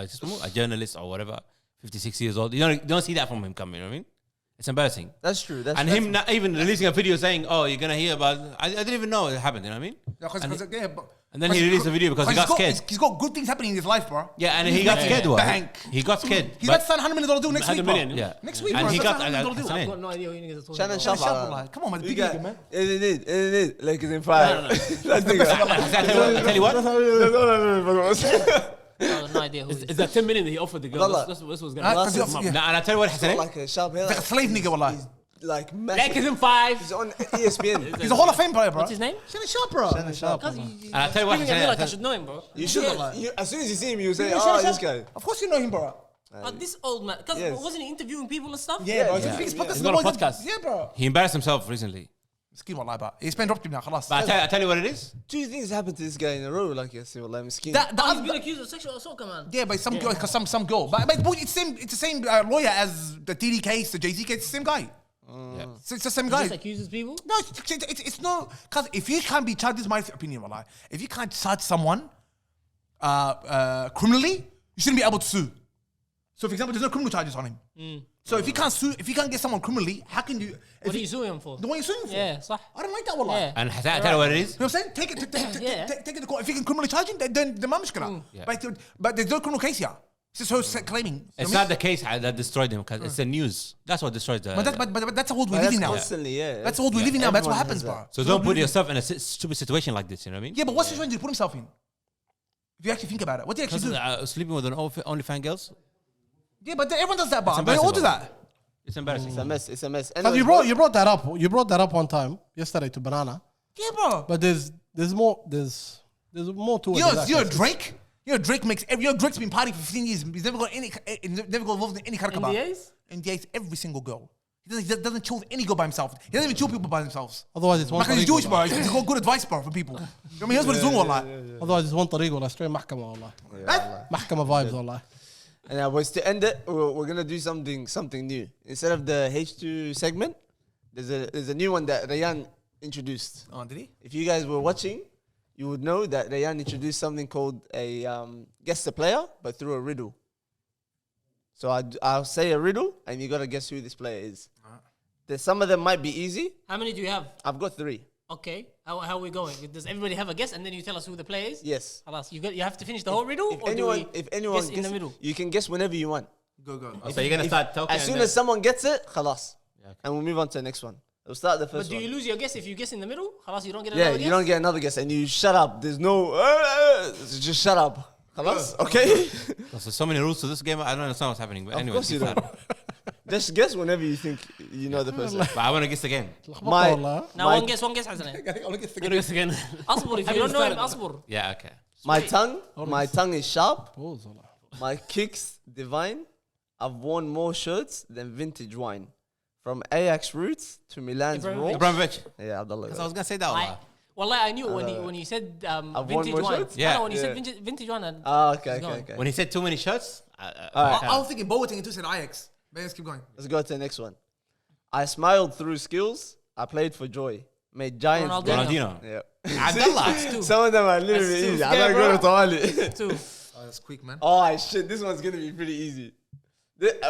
just a journalist or whatever, 56 years old. You don't see that from him coming. You know what I mean? It's embarrassing. That's true. That's And him not even releasing a video saying, "Oh, you're gonna hear about." I didn't even know it happened. You know what I mean? And then he released a video because he got scared. He's got good things happening in his life, bro. Yeah, and he got scared. What? Bank. He got scared. He's about But to sign $100 million deal next week, bro. 100 million. yeah, Next week, and bro. he That's got. $100 million deal. I've got no idea what you niggas are talking Shannon about. Sharp. Come on, man. You Big got league, man. isn't it? Like it's in fire. No. That's the I tell you what. I have no idea who it Is is. that 10 million that he offered the girl? Wallah. That's what's going Huh? on. Because Last- yeah. No, and I tell you what, Hassan. like a sharp hair. He's like a slave nigga, wallah. He's like Like massive. is in 5. He's on ESPN. He's a Hall of Fame player, bro. What's his name? Shannon Sharp, bro. Shannon Sharp. Because And I tell you what, I feel like I Hassan. should know him, bro. You should. Yeah. As soon as you see him, you say, You know "Oh, Shannon this Sharp? guy." Of course you know him, bro. This old man, because Yes. wasn't he interviewing people and stuff? Yeah, bro. yeah. He's He's got a podcast. Yeah, bro. He embarrassed himself recently. Skin wallah, bro. He's been dropped him now, خلاص. But I tell you what it is. 2 things happened to this guy in a row. Like I said, like skin. That, Oh, he's that, been accused of sexual assault, come on. yeah, but some girl, cause some girl. But boy, it's the same lawyer as the TD case, the Jay-Z case. It's the same guy. Yeah. It's the same He guy. just accuses people. No, it's no. Because if you can't be charged, this is my opinion, wallah. If you can't charge someone criminally, you shouldn't be able to sue. So, for example, there's no criminal charges on him. So if you can't sue, if you can't get someone criminally, how can you? What are you suing him for? The one you're suing for? Yeah, صح. I don't like that, wallah. Yeah. And Hassan, I tell you what it is. You know what I'm saying? Take it to court. If you can criminally charge him, then the mashkala. Yeah. But there's no criminal case here. It's just her claiming. It's not the case that destroyed him because it's the news. That's what destroyed the. But that's the world we're That's living now. constantly, yeah. That's the world we're living now. That's what Everyone happens, has bro. So don't put yourself in a stupid situation like this. You know what I mean? Yeah, but what situation did he put himself in? If you actually think about it, what did he actually Because do? sleeping with an OnlyFans girls, Yeah, but everyone does that, bro. It's They all do embarrassing, that. it's embarrassing. It's a mess. It's a mess. Because Anyways, you brought that up. You brought that up one time yesterday to Banana. Yeah, bro. But there's more to it. than that. You're Drake. Drake Drake's been partying for 15 years. He's never got involved in any kind of NDAs? NDAs every single girl. He doesn't choose any girl by himself. He doesn't even choose people by themselves. Otherwise it's one Because he's طريق Jewish, والله. bro. He's got good advice, bro, for people. I mean, here's what he's doing, wallah. Otherwise it's one طريق والله. Straight محكمة والله. محكمة vibes والله. and boys, to end it, we're gonna do something new. Instead of the H2 segment, there's a new one that Rayan introduced. Oh, did he? If you guys were watching, you would know that Rayan introduced something called a guess the player, but through a riddle. So I'll say a riddle, and you gotta guess who this player is. Some of them might be easy. How many do you have? I've got 3. Okay. How are we going? Does everybody have a guess and then you tell us who the player is? Yes. Halas, you have to finish the whole riddle? If or anyone do we anyone guess in the middle? you can guess whenever you want. Go. So you're gonna start talking. As soon as someone gets it, khalas. And we'll move on to the next one. We'll start the But first do one. you lose your guess if you guess in the middle? Halas, you don't get Yeah, another you guess? don't get another guess, and you shut up. There's no. Just shut up. Khalas? Okay? There's so many rules to this game. I don't understand what's happening. But Of anyway, course you don't. Just guess whenever you think you know the person. But I want to guess again. My- والله. Now My- one guess, Hassan. Gonna guess again. Asbur, if you don't know him, Asbur. Yeah, okay. My tongue is sharp. Pause والله. My kicks divine. I've worn more shirts than vintage wine. from Ajax roots to Milan's Raw. Abramovich. Yeah, Abdullah. Because I was gonna say that one. Wallah, I knew when you said vintage more one. shots? Yeah. No, when you said vintage one. Okay. When he said too many shots, I was thinking Boateng and you said Ajax. But let's keep going. Let's go to the next one. I smiled through skills. I played for joy. Made giants. Ronaldinho. Yeah. Abdullah. Some of them are literally That's easy. too I'm not going to Tawali. Two. Oh, that's quick, man. Oh, shit. This one's going to be pretty easy.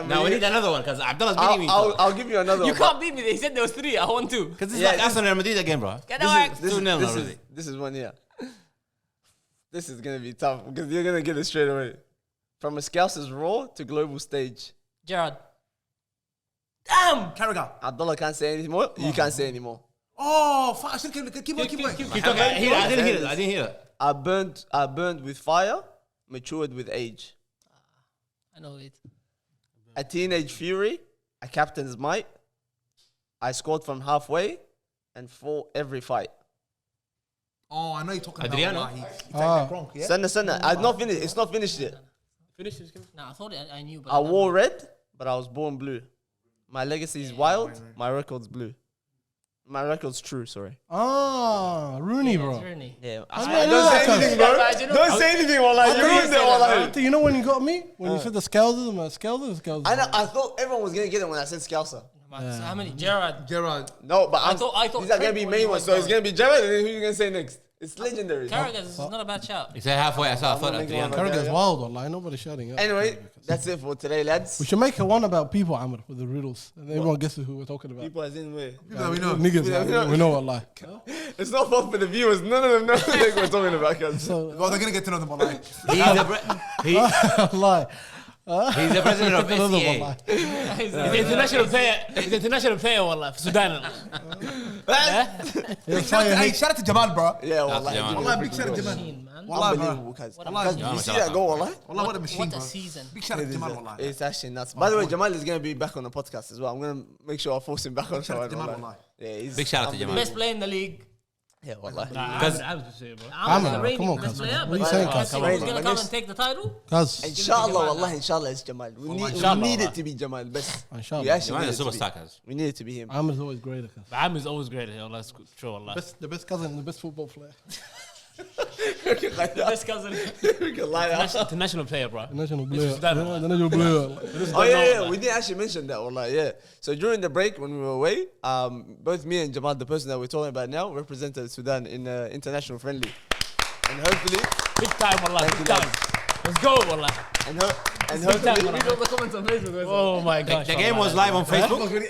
Now we need another one because Abdullah's beating me. I'll give you another You one. can't beat me. They said there was 3. I won 2. Because this is like Arsenal Real Madrid again, bro. Get out. This 2-0 already. this is one here. This is going to be tough because you're going to get it straight away. From a Scouser's Raw to global stage. Gerard. Damn. Carragher. Abdullah can't say anything more. You can't say anymore. Oh, fuck. I should keep going. I didn't hear it. I burned with fire, matured with age. I know it. A teenage fury, a captain's might. I scored from halfway and fought every fight. Oh, I know you're talking Adriano. about. He takes that wrong, yeah? Senna. I've not finished. It's not finished yet. Finish this game. Nah, I thought I knew. But I wore red, but I was born blue. My legacy is wild. My record's blue. My record's true. Sorry. Rooney, bro. Rooney. Yeah. I don't say anything, bro. Don't say anything, Wallah. You ruined it, Wallah. You know when you got me? When you said the Scousers, I know. I thought everyone was gonna get it when I said Scouser. How many? Gerard. No, but I thought these are gonna be main ones. So it's gonna be Jared, and then who you gonna say next? It's legendary. Carragher is not a bad shout. He said halfway. I thought I'm Adriano. gonna Carragher's wild, wallah. Nobody's shouting out. Anyway, that's it for today, lads. We should make a one about people, Amr, with the riddles. And everyone guesses who we're talking about. People as in where? People that we know. Niggas, we know what lie. It's not fun for the viewers. None of them know what we're talking about. Guys. So, Well, they're going to get to know them online. lie. He's the president of Another SCA. one lie. He's an international player. He's an international player, wallah, for Sudan. Hey, shout out to Jamal, bro. Yeah, wallah. Jamal. Wallah, big shout out to Jamal. Machine, man. Wallah, bro. Unbelievable, guys. Wallah, You see that goal, wallah? Wallah, what a machine, What a bro. season. Big shout out to Jamal, wallah. It's actually nuts. By the way, Jamal is going to be back on the podcast as well. I'm going to make sure I force him back on. Shout out to Jamal, Jamal, wallah. Yeah, he's Big shout out to Jamal. Best player in the league. Yeah, wallah. I was just saying, bro. I'm the Amr, reigning come on, best cuz. player. What are you saying, cuz? Who's going to come and take the title? Cuz, Inshallah, wallah, inshallah, it's Jamal. We need it to be Jamal. Best. Inshallah. We actually Jamal need is it a to be. superstar, cuz. We need it to be him. Amr's always greater, cuz. Am is always great. Wallah, that's true, wallah. The best cousin, the best football player. Best cousin. We can lie out. International player, bro. The national player. Sudan. The national player. Oh yeah, we didn't actually mention that, wallah, yeah. So during the break when we were away, both me and Jamal, the person that we're talking about now, represented Sudan in international friendly. And hopefully, Big time, wallah. Thank Big you, time. Let's go, wallah. and Read hopefully, all the comments on Facebook. Oh my gosh. The game wallah. was live on Facebook. For those who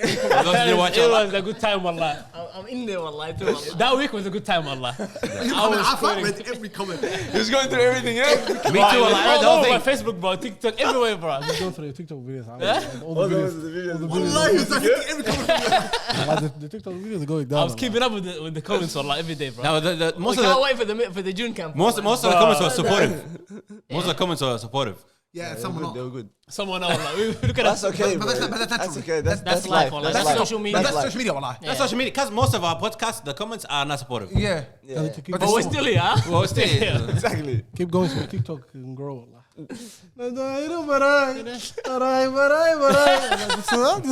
didn't watch It it. was a good time, wallah. I'm in there, wallah. Too, wallah. That week was a good time, wallah. I read every comment. he's going through everything, yeah? Me too. I read the All whole over my thing. Facebook, bro. TikTok, everywhere, bro. Just go through your TikTok videos. All All the those videos. are the videos. Wallah, he was like, every comment. The TikTok videos are going down. I was keeping up with the comments, wallah, every day, bro. Now, most of Can't the wait for the June camp. most of the comments were supportive. Most of the comments were supportive. Yeah, They someone were else. good. Someone else, wallah. Look at That's us. okay, But bro. that's That's true. okay. That's life, life. wallah. That's That's life. social media. But That's that's life. social media, wallah. That's social media. Because most of our podcasts, the comments are not supportive. Yeah. Yeah. But we're still here, huh? Well, still. Exactly. Keep going so your TikTok can grow. This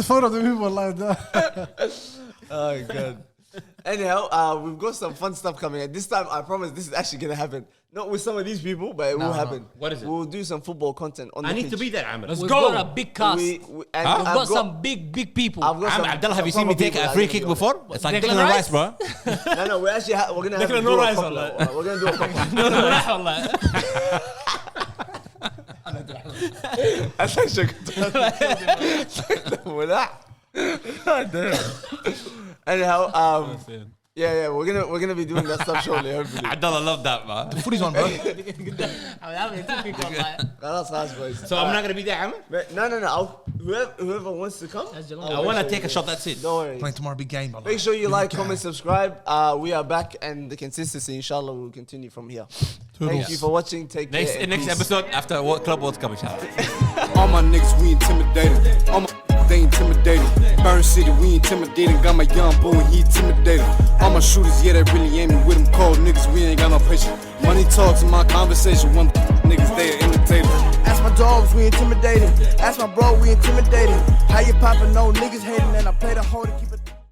photo of the people like that. Oh god. Anyhow, we've got some fun stuff coming. And this time, I promise this is actually gonna happen. Not with some of these people, but it will happen. What is it? We'll do some football content on I the need pitch. to be there, Amr. We've go. got a big cast. And We've I've got some big people. I've got some, Abdullah, have you some seen me proper take people a that free are kick gonna before? It's like Declan Declan Rice? Rice, bro. go. No, we're actually we're gonna have Declan to do a Rice, couple. wallah. We're gonna do a couple. No, wallah. That's actually good. Anyhow, yeah, we're gonna be doing that stuff shortly, hopefully. Abdullah loved that, man. Footy's on, bro. That's boys. So I'm not gonna be there, Amr. No. Whoever wants to come, I want to take a shot. That's it. don't worry. Playing tomorrow, big game, wallah. Make sure you like, comment, subscribe. We are back, and the consistency, inshallah, will continue from here. Thank you for watching. Take care. and Next peace. episode after what Club World's coming out. All my niggas, we intimidated. All my they intimidated. Burn City, we intimidated. Got my young boy, he intimidated. All my shooters, yeah, they really aiming with them cold niggas. We ain't got no patience. Money talks in my conversation. One niggas, they are imitators. Ask my dogs, we intimidated. Ask my bro, we intimidated. How you poppin', no niggas hating, and I play the whole